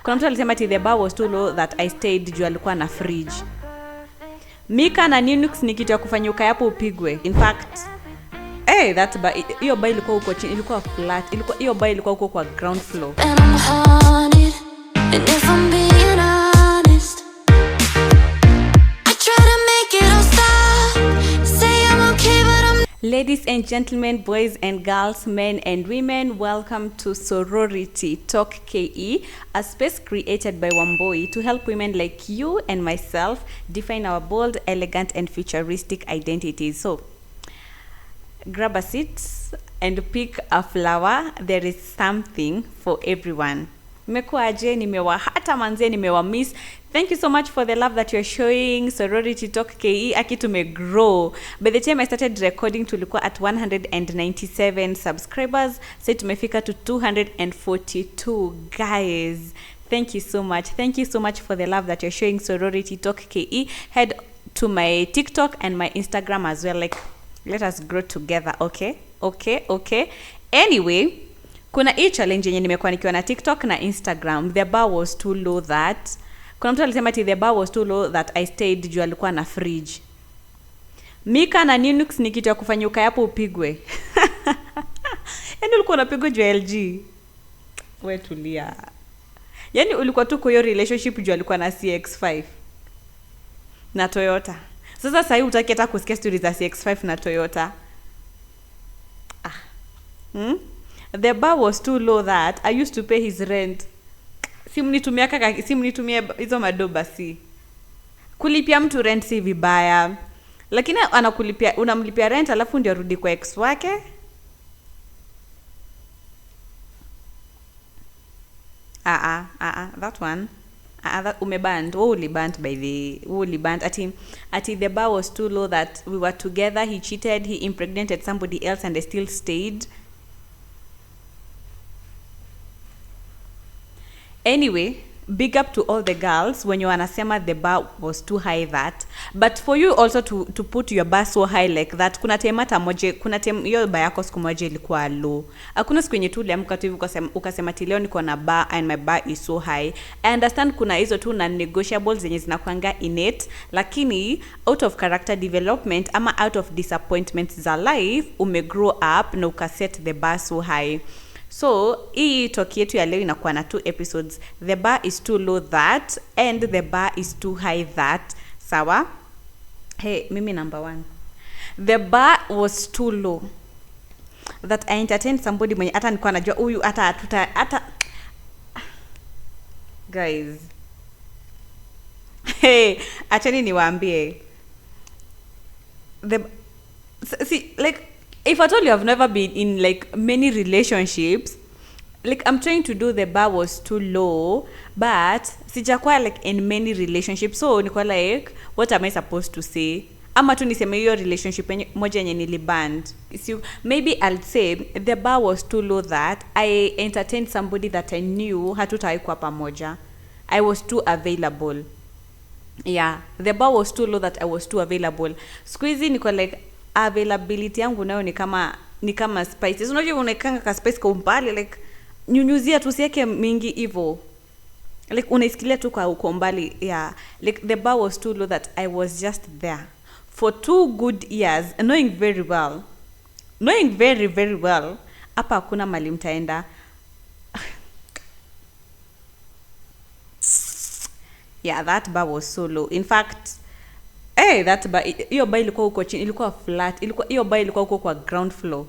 Kuna mtu alisema the bar was too low that I stayed juu alikuwa na fridge. Mika na Linux ni kitu ya kufanya ukae hapo upigwe. In fact, that bar, hiyo bar ilikuwa huko chini, ilikuwa flat. Hiyo bar ilikuwa huko kwa ground floor. And if I'm being honest, I try to make it all stop. Say I'm okay, but I'm... Ladies and gentlemen, boys and girls, men and women, welcome to Sorority Talk KE, a space created by Wamboi to help women like you and myself define our bold, elegant, and futuristic identities. So, grab a seat and pick a flower. There is something for everyone. Mmekuaje? Hata manze nimewa miss. Thank you so much for the love that you're showing. Sorority Talk KE aki tumegrow. By the time I started recording tulikuwa at 197 subscribers. So tumefika to 242 guys. Thank you so much. Thank you so much for the love that you're showing Sorority Talk KE. Head to my TikTok and my Instagram as well. Like, let us grow together, okay? Okay. Anyway, kuna hii challenge yenye nimekuwa nikiwa na TikTok na Instagram. The bar was too low that... Kuna mtu alisema the bar was too low that I stayed juu alikuwa na fridge. Mika na Linux ni kitu ya kufanya ukae hapo upigwe. Yaani ulikuwa unapigwa juu LG. Wewe tulia. Yaani ulikuwa tu kwa hiyo relationship juu alikuwa na CX5 na Toyota. Sasa hutaki hata kusikia stories za CX5 na Toyota. The bar was too low that I used to pay his rent. Simnitumia hizo madoba si. Kulipia mtu rent si vibaya. Lakini unamlipia rent alafu ndio rudi kwa ex wake. That one. That Umebant. Ulibant by the Ulibant. Ati the bar was too low that we were together, he cheated, he impregnated somebody else and I still stayed. Anyway, big up to all the girls when you wanasema the bar was too high that. But for you also to put your bar so high like that, kuna time hiyo bar yako siku moja ilikuwa low. Hakuna siku yenye tu uliamka tu hivi ukasema leo niko na bar and my bar is so high. I understand kuna hizo tu na negotiables zenye zinakuanga innate, lakini out of character development ama out of disappointments za life, umegrow up na ukaset the bar so high. So, hii talk yetu ya leo inakuwa na 2 episodes. The bar is too low that and the bar is too high that. Sawa? Hey, mimi number 1. The bar was too low that I entertained somebody mwenye hata nilikuwa najua huyu hata guys. Hey, acheni niwaambie. Like if at all you have never been in like many relationships, like I'm trying to do the bar was too low, but sijakuwa like in many relationships, so niko like what am I supposed to say? Ama tu niseme hiyo relationship moja yenye niliband. So maybe I'll say the bar was too low that I entertained somebody that I knew hatutawahi kuwa pamoja. I was too available. Yeah, the bar was too low that I was too available. Squeezy niko like availability yangu nayo ni kama spices. Unajua unaikanga ka spice kwa umbali, like nyunyuzia tu siake mingi hivyo. Like unaisikilia tu kwa umbali. Yeah, like the bar was too low that I was just there for 2 good years, knowing very well hapa hakuna mali mtaenda. Yeah, that bar was so low. In fact, that bar, hiyo bar ilikuwa huko chini, ilikuwa flat. Hiyo bar ilikuwa huko kwa ground floor.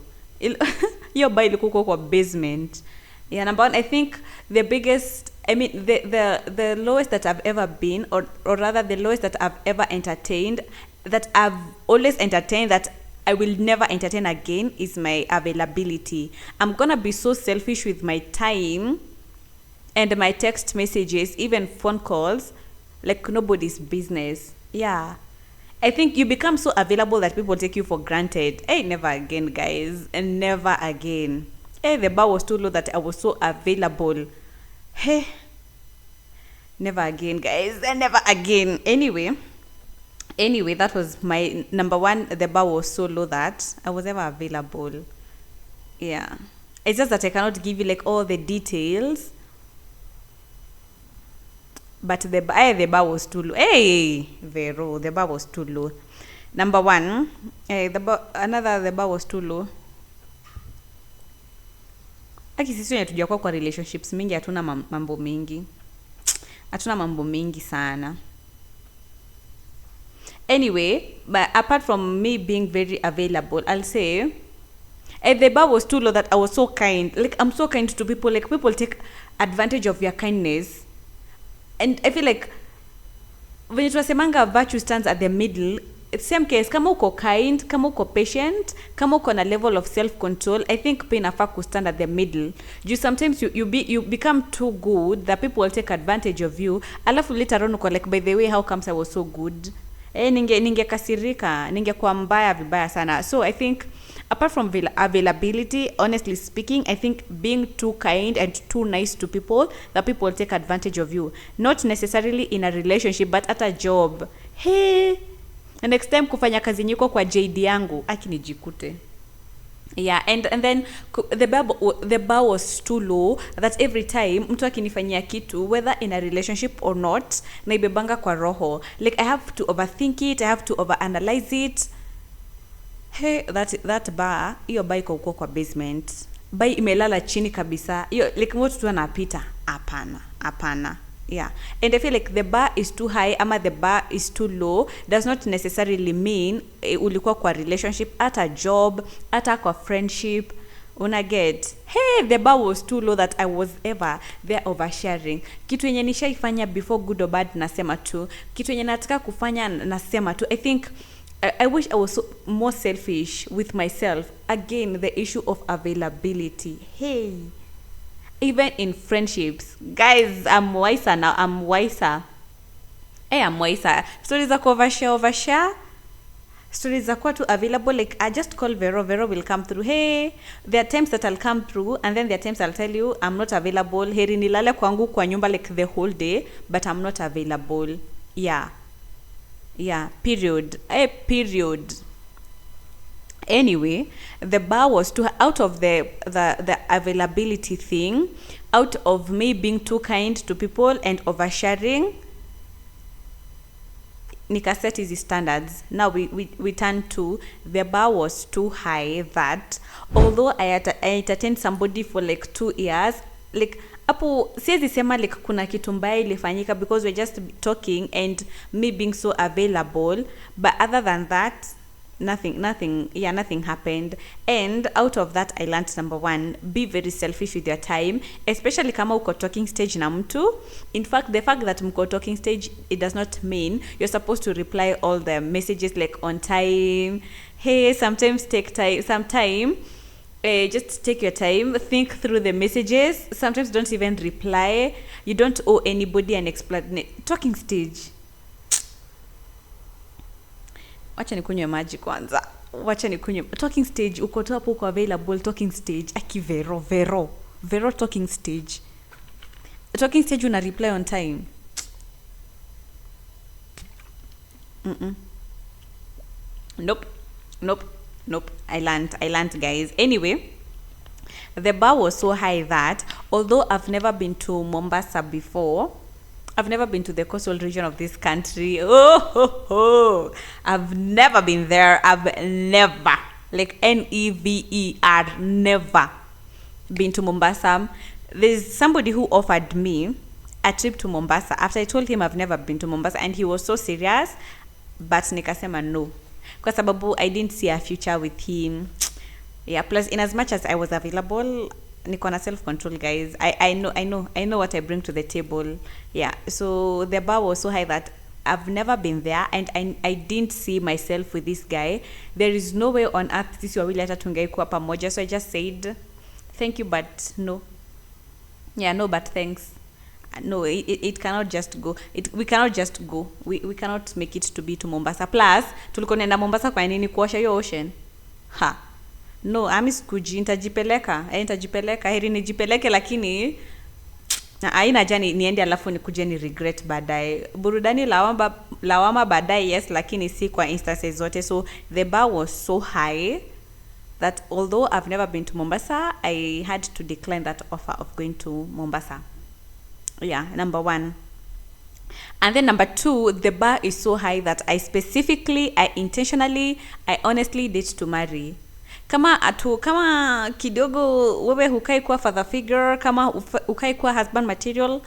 Hiyo bar ilikuwa huko kwa basement. Yeah, number 1, I think the biggest, the lowest that I've ever been, or rather the lowest that I've ever entertained, that I've always entertained, that I will never entertain again, is my availability. I'm gonna be so selfish with my time and my text messages, even phone calls, like nobody's business. Yeah. I think you become so available that people take you for granted. Hey, never again, guys. And never again. Hey, the bar was too low that I was so available. Hey, never again, guys. And never again. Anyway, that was my number 1. The bar was so low that I was ever available. Yeah. It's just that I cannot give you like all the details. but the bar was too low. Hey, Vero, the bar was too low. Number one, the bar was too low. Aki sisi wenye tujakuwa kwa relationships mingi hatuna mambo mingi. Hatuna mambo mingi sana. Anyway, but apart from me being very available, I'll say the bar was too low that I was so kind. Like, I'm so kind to people. Like, people take advantage of your kindness. And I feel like when it was semanga virtue stands at the middle, same case, kama uko kind, kama uko patient, kama uko na level of self-control, I think pia inafaa stand at the middle. Sometimes you become too good that people will take advantage of you. Alafu later on uko like, by the way, how comes I was so good? Ningekasirika, ningekuwa mbaya vibaya sana. So I think apart from availability, honestly speaking, I think being too kind and too nice to people, that people will take advantage of you. Not necessarily in a relationship, but at a job. Hey, next time kufanya kazi nyiko kwa JD yangu, akinijikute. Yeah, and then the bar was too low that every time mtu akinifanyia kitu, whether in a relationship or not, naibebanga kwa roho. Like, I have to overthink it, I have to overanalyze it. Hey, that bar, hiyo bar iko huko kwa basement. Bar imelala chini kabisa. Hiyo like mtu tu anapita. Hapana. Yeah. And I feel like the bar is too high ama the bar is too low does not necessarily mean ulikuwa kwa relationship, at a job, ata kwa friendship. Una get, hey, the bar was too low that I was ever there oversharing. Kitu yenye nishaifanya before, good or bad, nasema tu. Kitu yenye nataka kufanya nasema tu. I think I wish I was more selfish with myself. Again, the issue of availability. Hey, even in friendships, guys, I'm wiser now. I'm wiser. Stories za overshare. Stories za kuwa too available. Like, I just call Vero will come through. Hey, there are times that I'll come through, and then there are times I'll tell you I'm not available. Heri nilale kwangu kwa nyumba like the whole day, but I'm not available. Yeah, period. Anyway, the bar was too out of the availability thing, out of me being too kind to people and oversharing. Nika set easy standards. Now we turn to the bar was too high that although I entertained somebody for like 2 years, like apo siwezi sema like kuna kitu mbaya ilifanyika because we're just talking and me being so available, but other than that nothing happened. And out of that I learned, number one, be very selfish with your time, especially kama uko talking stage na mtu. In fact, the fact that mko talking stage, it does not mean you're supposed to reply all the messages like on time. Hey, sometimes take time. Just take your time, think through the messages. Sometimes don't even reply. You don't owe anybody an explanation. Talking stage. Wacha nikunywe maji kwanza. Talking stage, uko tu hapo, uko available. Talking stage, aki Vero talking stage. Talking stage, una reply on time. Nope. I learned, guys. Anyway, the bar was so high that although I've never been to Mombasa before, I've never been to the coastal region of this country. I've never been there. I've never, like NEVER, never been to Mombasa. There's somebody who offered me a trip to Mombasa after I told him I've never been to Mombasa, and he was so serious, but nikasema no. Kwa sababu I didn't see a future with him. Yeah, plus in as much as I was available, niko na self-control, guys. I know what I bring to the table. Yeah, so the bar was so high that I've never been there, and I didn't see myself with this guy. There is no way on earth sisi wawili hata tungeikuwa pamoja. So I just said thank you but no. Yeah, no but thanks. No, it cannot just go. We cannot just go. We cannot make it to be to Mombasa. Plus, tulikuwa nenda Mombasa kwa nini? Kuosha hiyo ocean. No, ami sikuji, nitajipeleka. Heri nijipeleke, lakini haina jani niende alafu nikuje ni regret baadaye. Burudani lawama baadaye, yes, lakini si kwa instances zote. So the bar was so high that although I've never been to Mombasa, I had to decline that offer of going to Mombasa. Yeah, number one. And then number 2, the bar is so high that I intentionally, I honestly date to marry. Kama kidogo wewe hukai kuwa father figure, kama hukai kuwa husband material,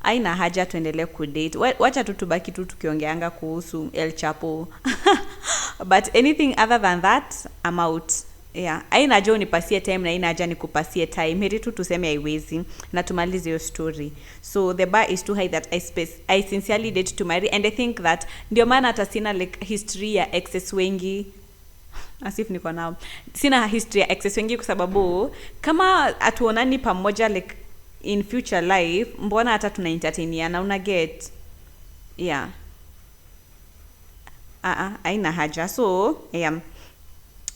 aina haja tuendelee kudate. Wacha tu tubaki tu tukiongeanga kuhusu El Chapo. But anything other than that, I'm out. Yeah, aina haja unipasie time na aina haja nikupasie time. Heri tu tuseme haiwezi na tumalize your story. So the bar is too high that I sincerely date to marry, and I think that ndio maana hata sina like history ya exes wengi. Asif niko nao. Sina history ya exes wengi kwa sababu kama atuonani pamoja like in future life, mbona hata tuna entertainiana, una get? Yeah. Aina haja. So, yeah.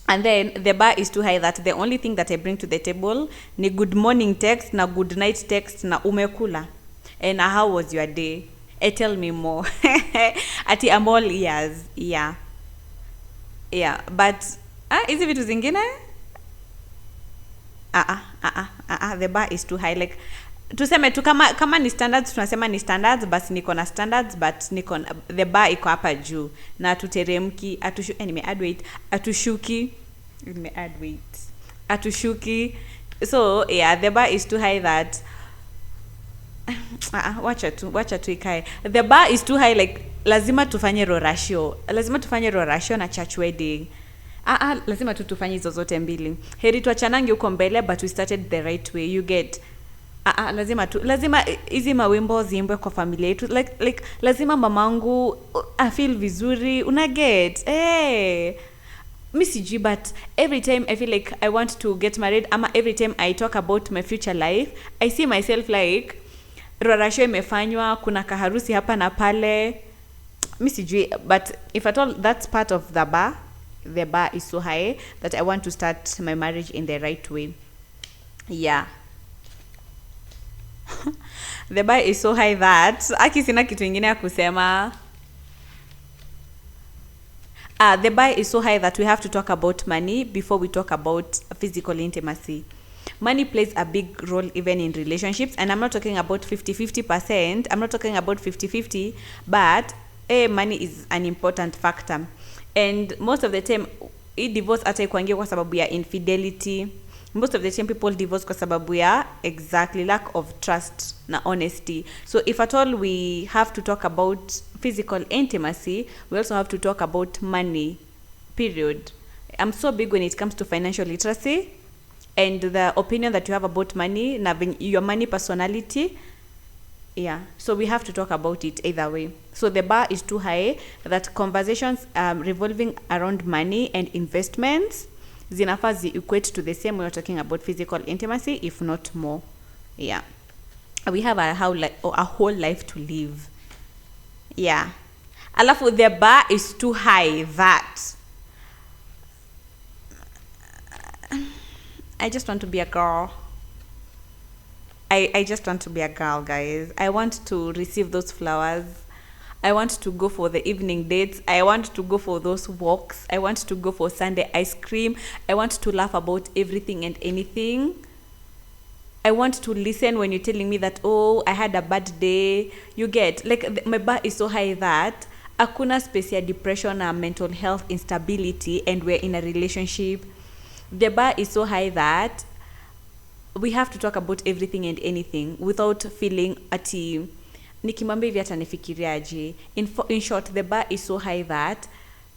And then the bar is too high that the only thing that I bring to the table ni good morning text na good night text na umekula. And how was your day? Tell me more. Ati I'm all ears. Yeah. Yeah, but hizi vitu zingine the bar is too high. Like tuseme tu kama ni standards, tunasema ni standards, basi niko na standards, but niko the bar iko hapa juu na tuteremki atushuki. So yeah, the bar is too high that wacha tu ikae. The bar is too high like lazima tufanye rorasho na church wedding. Lazima tu tufanye hizo zote mbili. Heri tuachanange uko mbele, but we started the right way, you get? Lazima hizi mawimbo ziimbwe kwa familia yetu, like lazima mamangu I feel vizuri, una get? Missy, but every time I feel like I want to get married, ama every time I talk about my future life, I see myself like rorasho imefanywa, kuna kaharusi hapa na pale. Missy, but if at all that's part of the bar is so high that I want to start my marriage in the right way. Yeah. The bar is so high that sina kitu ingine ya kusema. The bar is so high that we have to talk about money before we talk about physical intimacy. Money plays a big role even in relationships, and I'm not talking about 50-50%. I'm not talking about 50-50, but money is an important factor. And most of the time, divorce hata kuangia kwa sababu ya infidelity. Most of the time people divorce kwa sababu ya exactly lack of trust na honesty. So if at all we have to talk about physical intimacy, we also have to talk about money, period. I'm so big when it comes to financial literacy and the opinion that you have about money, your money personality. Yeah, so we have to talk about it either way. So the bar is too high that conversations revolving around money and investments zinafaa equate to the same when we're talking about physical intimacy, if not more. Yeah, we have a whole life to live. Yeah, alafu the bar is too high that I just want to be a girl. I just want to be a girl, guys. I want to receive those flowers. I want to go for the evening dates. I want to go for those walks. I want to go for Sunday ice cream. I want to laugh about everything and anything. I want to listen when you're telling me that, oh, I had a bad day. You get, like, my bar is so high that hakuna space ya depression or mental health instability and we're in a relationship. The bar is so high that we have to talk about everything and anything without feeling ati nikimwambia hivi atanifikiriaje. In short, the bar is so high that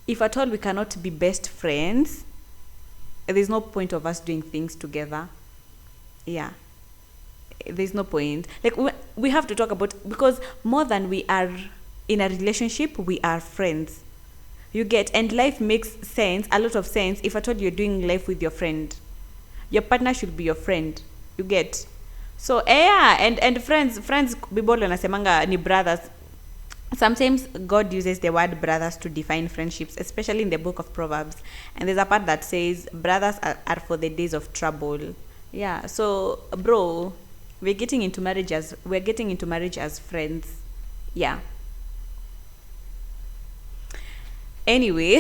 if at all we cannot be best friends, there's no point of us doing things together. Yeah, there's no point. Like we have to talk about, because more than we are in a relationship, we are friends. You get, and life makes sense, a lot of sense, if at all you're doing life with your friend. Your partner should be your friend. You get. So yeah, and friends Bible wanasemanga ni brothers. Sometimes God uses the word brothers to define friendships, especially in the book of Proverbs. And there's a part that says brothers are for the days of trouble. Yeah, so bro, we're getting into marriage as friends. Yeah. Anyway,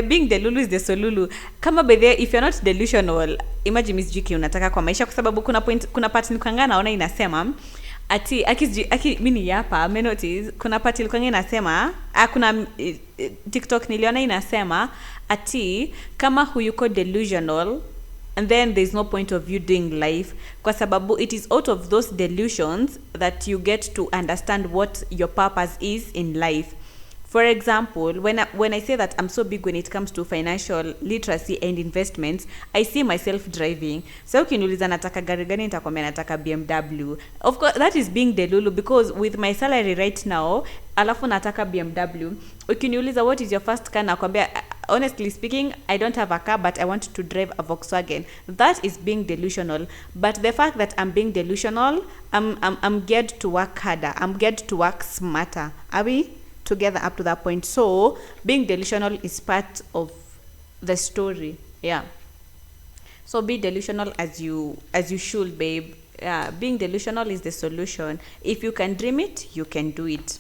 being delulu is the solulu. Kama by there, if you're not delusional, imagine Miss Jiki unataka kwa maisha, kwa sababu kuna part nikanga naona inasema ati mini yapa notice kuna part ilikuwa inasema kuna TikTok niliona inasema ati kama huyuko delusional, and then there's no point of you doing life, kwa sababu it is out of those delusions that you get to understand what your purpose is in life. For example, when I say that I'm so big when it comes to financial literacy and investments, I see myself driving. So ukiniuliza nataka gari gani, nitakwambia nataka BMW. Of course, that is being delulu, because with my salary right now, alafu nataka BMW. Ukiniuliza what is your first car, nakwambia honestly speaking, I don't have a car, but I want to drive a Volkswagen. That is being delusional. But the fact that I'm being delusional, I'm geared to work harder. I'm geared to work smarter. Are we together up to that point? So being delusional is part of the story. Yeah, so be delusional as you should, babe. Being delusional is the solution. If you can dream it, you can do it,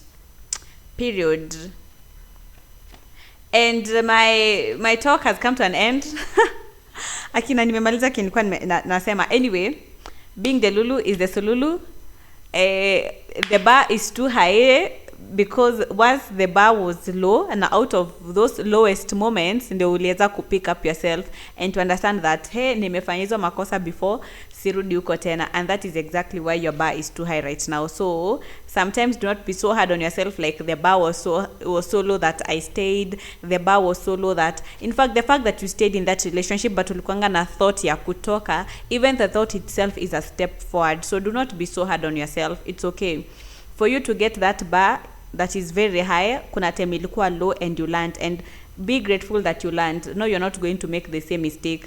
period. And my talk has come to an end. Akina nimemaliza kinikuwa nasema. Anyway, being delulu is the solulu. The bar is too high, because once the bar was low, and out of those lowest moments ndio uliweza pick up yourself and to understand that hey, nimefanya hizo makosa before, sirudi huko tena. And that is exactly why your bar is too high right now. So sometimes do not be so hard on yourself, like the bar was so low that I stayed, the bar was so low that, in fact, the fact that you stayed in that relationship but ulikuanga na thought ya kutoka, even the thought itself is a step forward. So do not be so hard on yourself. It's okay for you to get that bar that is very high. Kuna time ilikuwa low and you learned, and be grateful that you learned. No, you're not going to make the same mistake.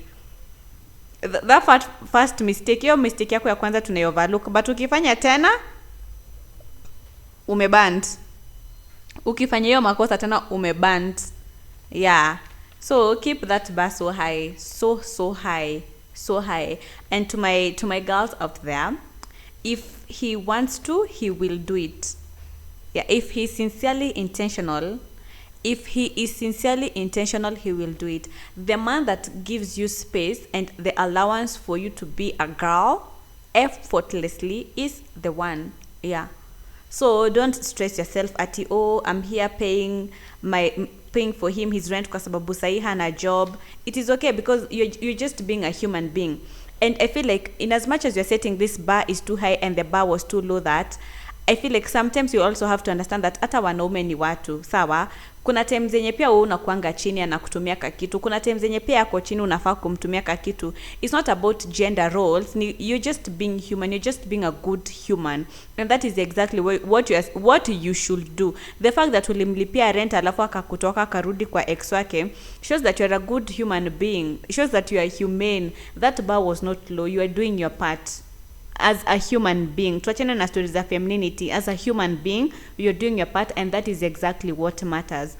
That first mistake, your mistake yako ya kwanza tunai overlook, but ukifanya tena umebant. Ukifanya hiyo makosa tena umebant. Yeah, so keep that bar so high, so high. And to my girls out there, if he wants to, he will do it. Yeah, if he is sincerely intentional, he will do it. The man that gives you space and the allowance for you to be a girl effortlessly is the one. Yeah. So don't stress yourself ati, oh, I'm here paying for him his rent kwa sababu sahi hana job. It is okay, because you're just being a human being. And I feel like in as much as you're setting this bar is too high and the bar was too low, that I feel like sometimes you also have to understand that hata wanaume ni watu, sawa? Kuna time zenye pia wewe unakuanga chini na kutumia kakitu. Kuna time zenye pia yako chini unafaa kumtumia kakitu. It's not about gender roles. You're just being human. You're just being a good human. And that is exactly what you should do. The fact that ulimlipia rent alafu akakutoka karudi kwa ex wake shows that you're a good human being. It shows that you are humane. That bar was not low. You are doing your part as a human being. Tuachane na stories za femininity. As a human being, you're doing your part, and that is exactly what matters.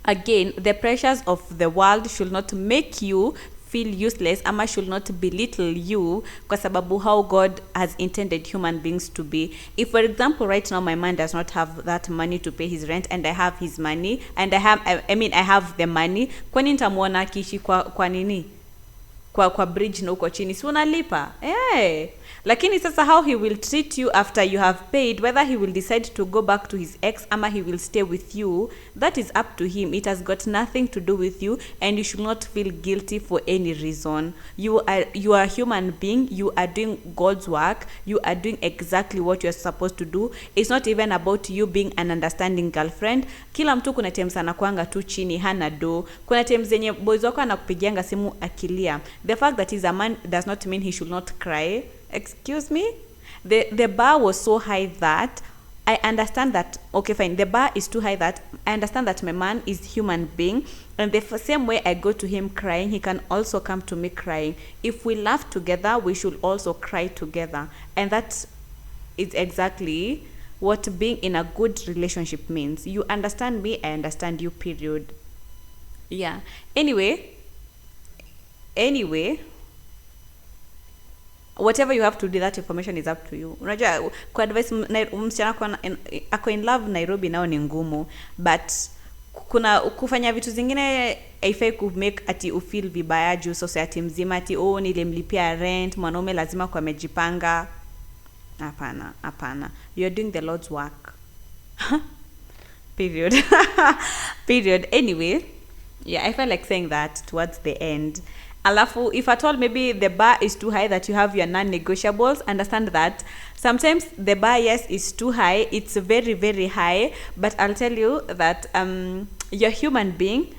Again, the pressures of the world should not make you feel useless, ama should not belittle you kwa sababu how God has intended human beings to be. If, for example, right now my man does not have that money to pay his rent, and I have his money, and I have the money, kwani nitamuona akiishi kwa nini? Kwa bridge na uko chini, si unalipa? Lakini sasa how he will treat you after you have paid, whether he will decide to go back to his ex ama he will stay with you, that is up to him. It has got nothing to do with you, and you should not feel guilty for any reason. You are a human being. You are doing God's work. You are doing exactly what you are supposed to do. It's not even about you being an understanding girlfriend. Kila mtu kuna times anakuanga tu chini hana do. Kuna times zenye boys wako anakupigianga simu akilia. The fact that he's a man does not mean he should not cry. Excuse me? The bar was so high that I understand that, okay, fine, the bar is too high that I understand that my man is human being, and the same way I go to him crying, he can also come to me crying. If we laugh together, we should also cry together. And that is exactly what being in a good relationship means. You understand me, I understand you, period. Yeah. Anyway, whatever you have to do, that information is up to you. Unajua kwa advice msichana ako in love Nairobi nao ni ngumu, but kuna kufanya vitu zingine haifai ku make ati u feel vibaya juu society mzima ati nilimlipia rent, mwanaume lazima kwa amejipanga. Apana. You're doing the Lord's work. Period. Period. Anyway, yeah, I felt like saying that towards the end. Alafu, if at all maybe the bar is too high that you have your non-negotiables, understand that sometimes the bar, yes, is too high. It's very, very high. But I'll tell you that you're a human being.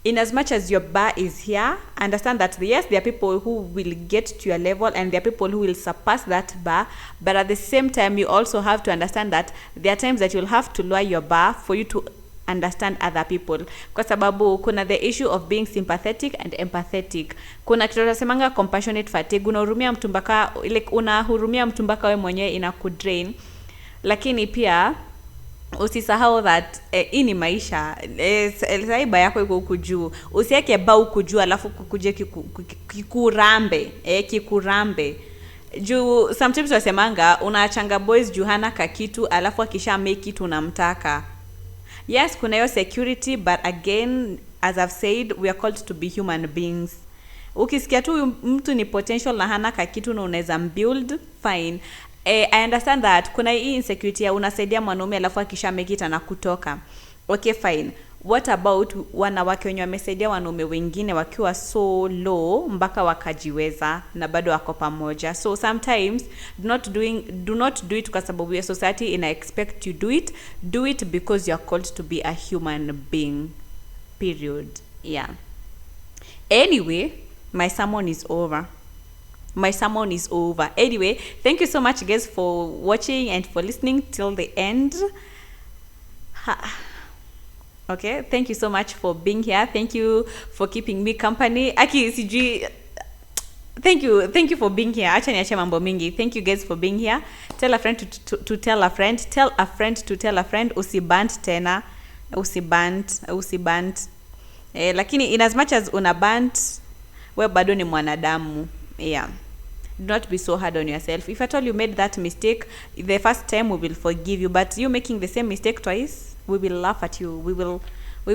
In as much as your bar is here, understand that yes, there are people who will get to your level and there are people who will surpass that bar. But at the same time, you also have to understand that there are times that you'll have to lower your bar for you to understand other people, kwa sababu kuna the issue of being sympathetic and empathetic. Kuna kitu tunasemanga compassionate fatigue, unahurumia mtu mpaka like unahurumia mtu mpaka wewe mwenyewe inakudrain. Lakini pia usisahau that hii ni maisha. Saiba yako iko huku juu, usiweke ba huku juu alafu kukuje kikurambe kikurambe juu. Sometimes wasemanga unaachanga boys juu hana kakitu alafu akisha make it unamtaka. Yes, kuna hiyo security, but again, as I've said, we are called to be human beings. Ukisikia tu mtu ni potential na hana kakitu na unaweza build, fine. I understand that kuna hii insecurity ya unasaidia mwanaume alafu akisha make it anakutoka. Okay, fine. What about wanawake wenye wamesaidia wanaume wengine wakiwa so low mpaka wakajiweza na bado wako pamoja? So sometimes do not do it kwa sababu your society ina expect you do it. Do it because you're called to be a human being. Period. Yeah. Anyway, my sermon is over. Anyway, thank you so much guys for watching and for listening till the end. Okay, thank you so much for being here. Thank you for keeping me company. Aki CG, thank you for being here. Acha niache mambo mingi. Thank you guys for being here. Tell a friend to tell a friend. Tell a friend to tell a friend. Usibant tena. Usibant. Lakini in as much as unabant, we bado ni mwanadamu. Yeah. Do not be so hard on yourself. If at all you made that mistake, the first time we will forgive you, but you making the same mistake twice, we will laugh at you. We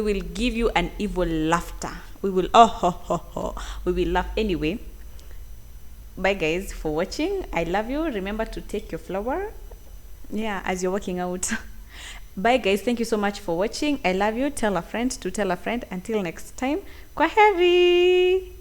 will give you an evil laughter. We will we will laugh. Anyway, bye guys for watching. I love you. Remember to take your flower, yeah, as you're working out. Bye guys, thank you so much for watching. I love you. Tell a friend to tell a friend. Until next time, kwaheri.